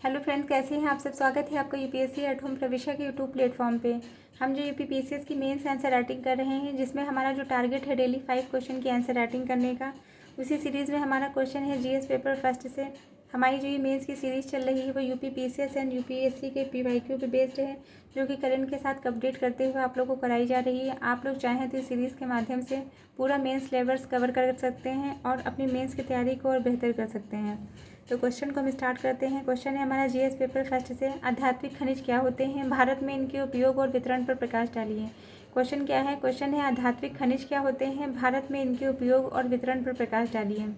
Hello friends, कैसे हैं आप सब। स्वागत है आपका यूपीएससी एट होम प्रविष्या के यूट्यूब प्लेटफॉर्म पे। हम जो यूपीपीसीएस की मेंस आंसर राइटिंग कर रहे हैं, जिसमें हमारा जो टारगेट है डेली 5 क्वेश्चन की आंसर राइटिंग करने का, उसी सीरीज़ में हमारा क्वेश्चन है जीएस पेपर फर्स्ट से। हमारी जो ये मेंस की सीरीज़ चल रही है वो यूपीपीसीएस एंड यूपीएससी के पीवाईक्यू पे बेस्ड है, जो कि करंट के साथ अपडेट करते हुए आप लोग को कराई जा रही है। आप लोग चाहें तो इस सीरीज़ के माध्यम से पूरा मेंस सिलेबस कवर कर सकते हैं और अपनी मेंस की तैयारी को और बेहतर कर सकते हैं। तो क्वेश्चन को हम स्टार्ट करते हैं। क्वेश्चन है हमारा जीएस पेपर फर्स्ट से, आध्यात्मिक खनिज क्या होते हैं, भारत में इनके उपयोग और वितरण पर प्रकाश डालिए। क्वेश्चन क्या है? क्वेश्चन है आध्यात्मिक खनिज क्या होते हैं, भारत में इनके उपयोग और वितरण पर प्रकाश डालिए।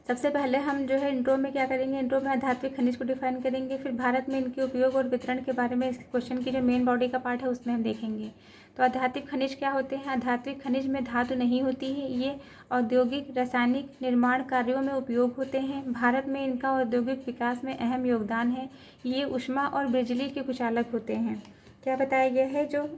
सबसे पहले हम जो है इंट्रो में क्या करेंगे, इंट्रो में आध्यात्मिक खनिज को डिफाइन करेंगे, फिर भारत में इनके उपयोग और वितरण के बारे में इस क्वेश्चन की जो मेन बॉडी का पार्ट है उसमें हम देखेंगे। तो आध्यात्मिक खनिज क्या होते हैं? आध्यात्मिक खनिज में धातु नहीं होती है, ये औद्योगिक रासायनिक निर्माण कार्यों में उपयोग होते हैं। भारत में इनका औद्योगिक विकास में अहम योगदान है। ये ऊष्मा और बिजली के कुचालक होते हैं। क्या बताया गया है? जो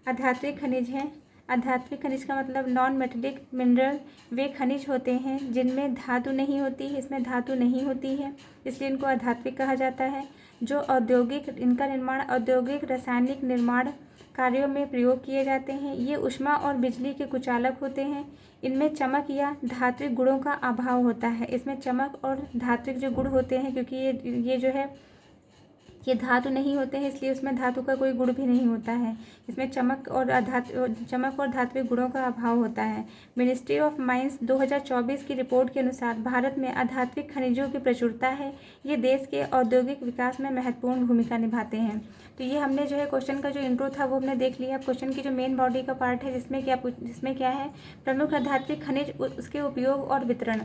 आध्यात्मिक खनिज हैं, आध्यात्मिक खनिज का मतलब नॉन मेटेलिक मिनरल, वे खनिज होते हैं जिनमें धातु नहीं होती है, इसमें धातु नहीं होती है, इसलिए इनको आध्यात्मिक कहा जाता है। जो औद्योगिक, इनका निर्माण औद्योगिक रासायनिक निर्माण कार्यों में प्रयोग किए जाते हैं। ये ऊष्मा और बिजली के कुचालक होते हैं। इनमें चमक या धात्विक गुणों का अभाव होता है। इसमें चमक और धात्विक जो गुण होते हैं, क्योंकि ये जो है ये धातु नहीं होते हैं, इसलिए उसमें धातु का कोई गुण भी नहीं होता है। इसमें चमक और धात्विक गुणों का अभाव होता है। मिनिस्ट्री ऑफ माइंस 2024 की रिपोर्ट के अनुसार भारत में आध्यात्मिक खनिजों की प्रचुरता है। ये देश के औद्योगिक विकास में महत्वपूर्ण भूमिका निभाते हैं। तो ये हमने जो है क्वेश्चन का जो इंट्रो था वो हमने देख लिया। क्वेश्चन की जो मेन बॉडी का पार्ट है जिसमें क्या है, प्रमुख आध्यात्मिक खनिज, उसके उपयोग और वितरण।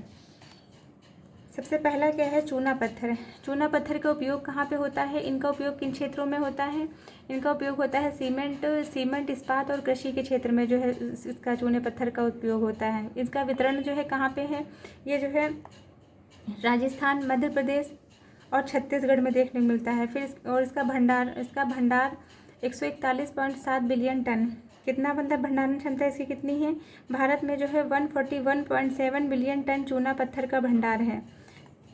सबसे पहला क्या है? चूना पत्थर। चूना पत्थर का उपयोग कहाँ पे होता है, इनका उपयोग किन क्षेत्रों में होता है? इनका उपयोग होता है सीमेंट, इस्पात और कृषि के क्षेत्र में जो है इसका चूने पत्थर का उपयोग होता है। इसका वितरण जो है कहाँ पे है? ये जो है राजस्थान, मध्य प्रदेश और छत्तीसगढ़ में देखने को मिलता है। फिर इसका भंडार 141.7 बिलियन टन। कितना मतलब भंडारण क्षमता इसकी कितनी है? भारत में जो है 141.7 बिलियन टन चूना पत्थर का भंडार है।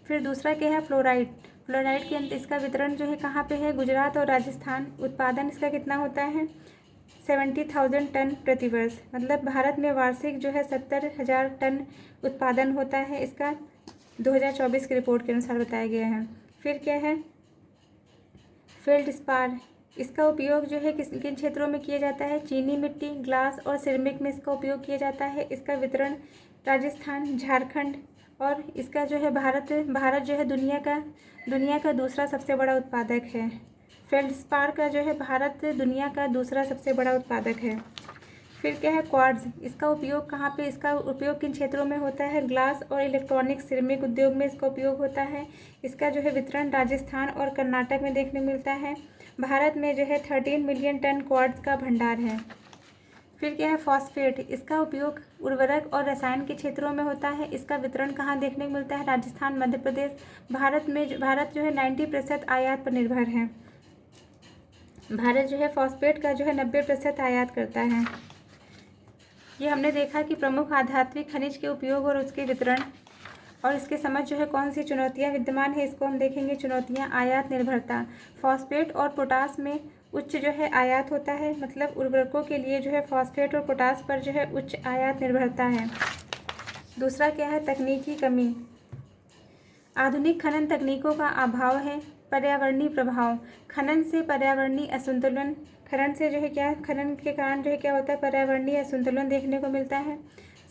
फिर दूसरा क्या है? फ्लोराइड। फ्लोराइड के अंदर इसका वितरण जो है कहाँ पे है? गुजरात और राजस्थान। उत्पादन इसका कितना होता है? 70,000 टन प्रतिवर्ष। मतलब भारत में वार्षिक जो है 70,000 टन उत्पादन होता है। इसका 2024 की रिपोर्ट के अनुसार बताया गया है। फिर क्या है? फेल्डस्पार। इसका उपयोग जो है किन क्षेत्रों में किया जाता है? चीनी मिट्टी, ग्लास और सिरेमिक में इसका उपयोग किया जाता है। इसका वितरण राजस्थान, झारखंड और इसका जो है भारत जो है दुनिया का दूसरा सबसे बड़ा उत्पादक है। फेल्डस्पार का जो है भारत दुनिया का दूसरा सबसे बड़ा उत्पादक है। फिर क्या है? क्वार्ट्ज। इसका उपयोग कहाँ पे, इसका उपयोग किन क्षेत्रों में होता है? ग्लास और इलेक्ट्रॉनिक सिरेमिक उद्योग में इसका उपयोग होता है। इसका जो है वितरण राजस्थान और कर्नाटक में देखने मिलता है। भारत में जो है 13 मिलियन टन क्वार्ट्ज का भंडार है। फिर क्या है? फॉस्फेट। इसका उपयोग उर्वरक और रसायन के क्षेत्रों में होता है। इसका वितरण कहाँ देखने को मिलता है? राजस्थान, मध्य प्रदेश। भारत जो है 90% आयात पर निर्भर है। भारत जो है फॉस्फेट का जो है 90% आयात करता है। ये हमने देखा कि प्रमुख आध्यात्मिक खनिज के उपयोग और उसके वितरण और इसके समझ जो है कौन सी चुनौतियां विद्यमान है, इसको हम देखेंगे। चुनौतियां: आयात निर्भरता। फॉस्फेट और पोटास में उच्च जो है आयात होता है, मतलब उर्वरकों के लिए जो है फॉस्फेट और पोटास पर जो है उच्च आयात निर्भरता है। दूसरा क्या है? तकनीकी कमी। आधुनिक खनन तकनीकों का अभाव है। पर्यावरणीय प्रभाव। खनन से पर्यावरणीय असंतुलन। खनन से जो है क्या, खनन के कारण जो है क्या होता है? पर्यावरणीय असंतुलन देखने को मिलता है।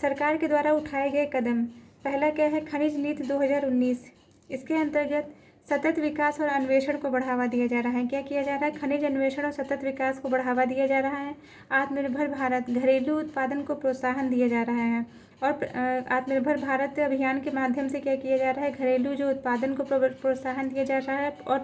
सरकार के द्वारा उठाए गए कदम। पहला क्या है? खनिज नीति 2019। इसके अंतर्गत सतत विकास और अन्वेषण को बढ़ावा दिया जा रहा है। क्या किया जा रहा है? खनिज अन्वेषण और सतत विकास को बढ़ावा दिया जा रहा है। आत्मनिर्भर भारत, घरेलू उत्पादन को प्रोत्साहन दिया जा रहा है। और आत्मनिर्भर भारत अभियान के माध्यम से क्या किया जा रहा है? घरेलू जो उत्पादन को प्रोत्साहन दिया जा रहा है और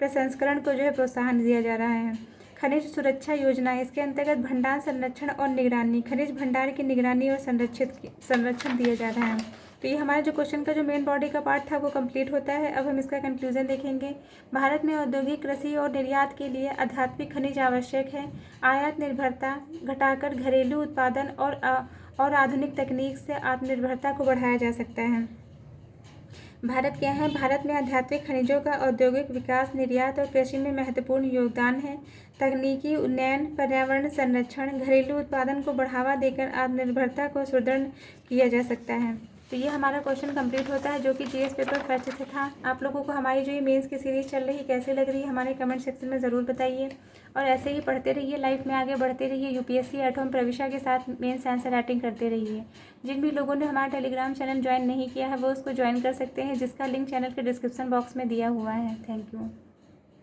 प्रसंस्करण को जो है प्रोत्साहन दिया जा रहा है। खनिज सुरक्षा योजना। इसके अंतर्गत भंडार संरक्षण और निगरानी, खनिज भंडार की निगरानी और संरक्षण दिया जा रहा है। तो ये हमारे जो क्वेश्चन का जो मेन बॉडी का पार्ट था वो कंप्लीट होता है। अब हम इसका कंक्लूजन देखेंगे। भारत में औद्योगिक, कृषि और निर्यात के लिए आध्यात्मिक खनिज आवश्यक है। आयात निर्भरता घटाकर घरेलू उत्पादन और आधुनिक तकनीक से आत्मनिर्भरता को बढ़ाया जा सकता है। भारत क्या है? भारत में आध्यात्मिक खनिजों का औद्योगिक विकास, निर्यात और कृषि में महत्वपूर्ण योगदान है। तकनीकी उन्नयन, पर्यावरण संरक्षण, घरेलू उत्पादन को बढ़ावा देकर आत्मनिर्भरता को सुदृढ़ किया जा सकता है। तो ये हमारा क्वेश्चन कंप्लीट होता है, जो कि जीएस पेपर फर्स्ट से था। आप लोगों को हमारी जो ये मेंस की सीरीज़ चल रही है कैसे लग रही है हमारे कमेंट सेक्शन में ज़रूर बताइए। और ऐसे ही पढ़ते रहिए, लाइफ में आगे बढ़ते रहिए, यूपीएससी एट होम प्रविशा के साथ मेंस आंसर राइटिंग करते रहिए। जिन भी लोगों ने हमारा टेलीग्राम चैनल ज्वाइन नहीं किया है वो उसको ज्वाइन कर सकते हैं, जिसका लिंक चैनल के डिस्क्रिप्शन बॉक्स में दिया हुआ है। Thank you.